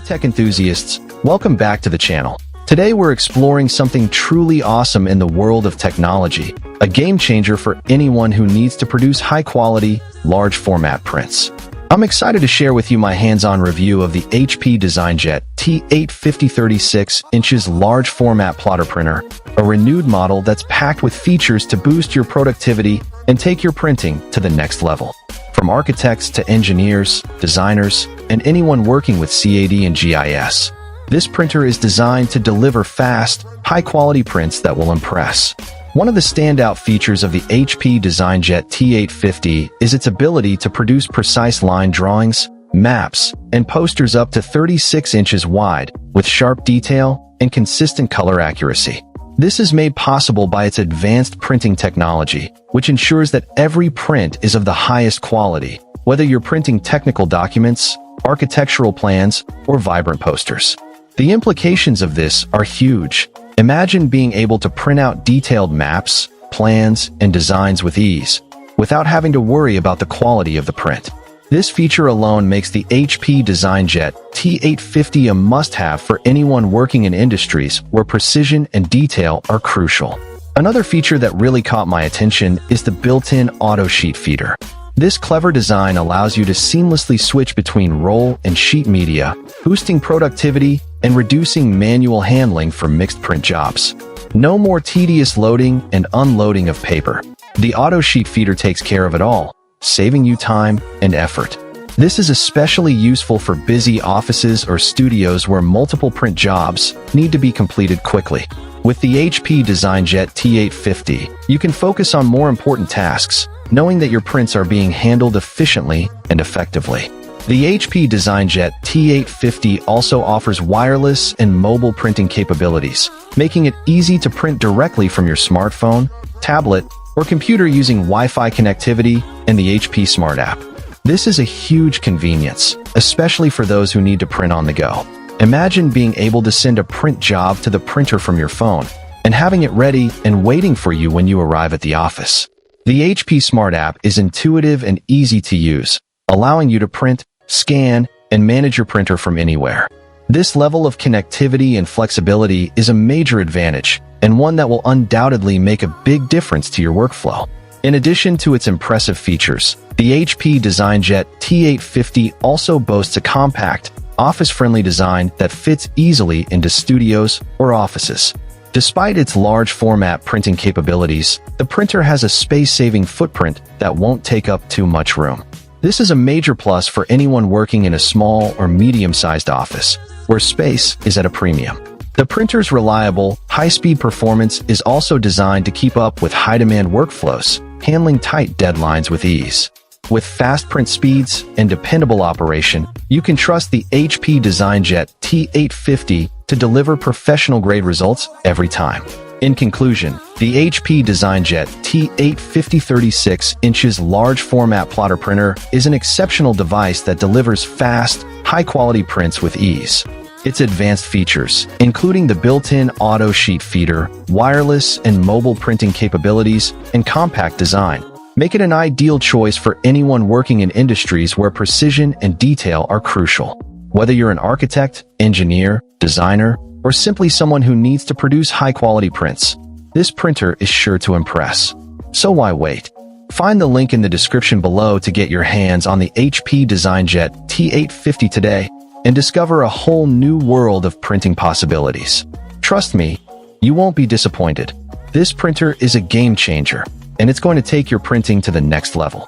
tech enthusiasts, welcome back to the channel. Today we're exploring something truly awesome in the world of technology, a game changer for anyone who needs to produce high-quality, large-format prints. I'm excited to share with you my hands-on review of the HP DesignJet T850 36 inches large-format plotter printer, a renewed model that's packed with features to boost your productivity and take your printing to the next level. From architects to engineers, designers, and anyone working with CAD and GIS, this printer is designed to deliver fast, high-quality prints that will impress. One of the standout features of the HP DesignJet T850 is its ability to produce precise line drawings, maps, and posters up to 36 inches wide, with sharp detail and consistent color accuracy. This is made possible by its advanced printing technology, which ensures that every print is of the highest quality, whether you're printing technical documents, architectural plans, or vibrant posters. The implications of this are huge. Imagine being able to print out detailed maps, plans, and designs with ease, without having to worry about the quality of the print. This feature alone makes the HP DesignJet T850 a must-have for anyone working in industries where precision and detail are crucial. Another feature that really caught my attention is the built-in auto sheet feeder. This clever design allows you to seamlessly switch between roll and sheet media, boosting productivity and reducing manual handling for mixed print jobs. No more tedious loading and unloading of paper. The auto sheet feeder takes care of it all, saving you time and effort. This is especially useful for busy offices or studios where multiple print jobs need to be completed quickly. With the HP DesignJet T850, you can focus on more important tasks, knowing that your prints are being handled efficiently and effectively. The HP DesignJet T850 also offers wireless and mobile printing capabilities, making it easy to print directly from your smartphone, tablet, or computer using Wi-Fi connectivity and the HP Smart app. This is a huge convenience, especially for those who need to print on the go. Imagine being able to send a print job to the printer from your phone and having it ready and waiting for you when you arrive at the office. The HP Smart app is intuitive and easy to use, allowing you to print, scan, and manage your printer from anywhere. This level of connectivity and flexibility is a major advantage, and one that will undoubtedly make a big difference to your workflow. In addition to its impressive features, the HP DesignJet T850 also boasts a compact, office-friendly design that fits easily into studios or offices. Despite its large format printing capabilities, the printer has a space-saving footprint that won't take up too much room. This is a major plus for anyone working in a small or medium-sized office, where space is at a premium. The printer's reliable, high-speed performance is also designed to keep up with high-demand workflows, handling tight deadlines with ease. With fast print speeds and dependable operation, you can trust the HP DesignJet T850 to deliver professional-grade results every time. In conclusion, the HP DesignJet T850 36 inches large format plotter printer is an exceptional device that delivers fast, high-quality prints with ease. Its advanced features, including the built-in auto sheet feeder, wireless and mobile printing capabilities, and compact design, make it an ideal choice for anyone working in industries where precision and detail are crucial. Whether you're an architect, engineer, designer, or simply someone who needs to produce high-quality prints, this printer is sure to impress. So why wait? Find the link in the description below to get your hands on the HP DesignJet T850 today and discover a whole new world of printing possibilities. Trust me, you won't be disappointed. This printer is a game changer, and it's going to take your printing to the next level.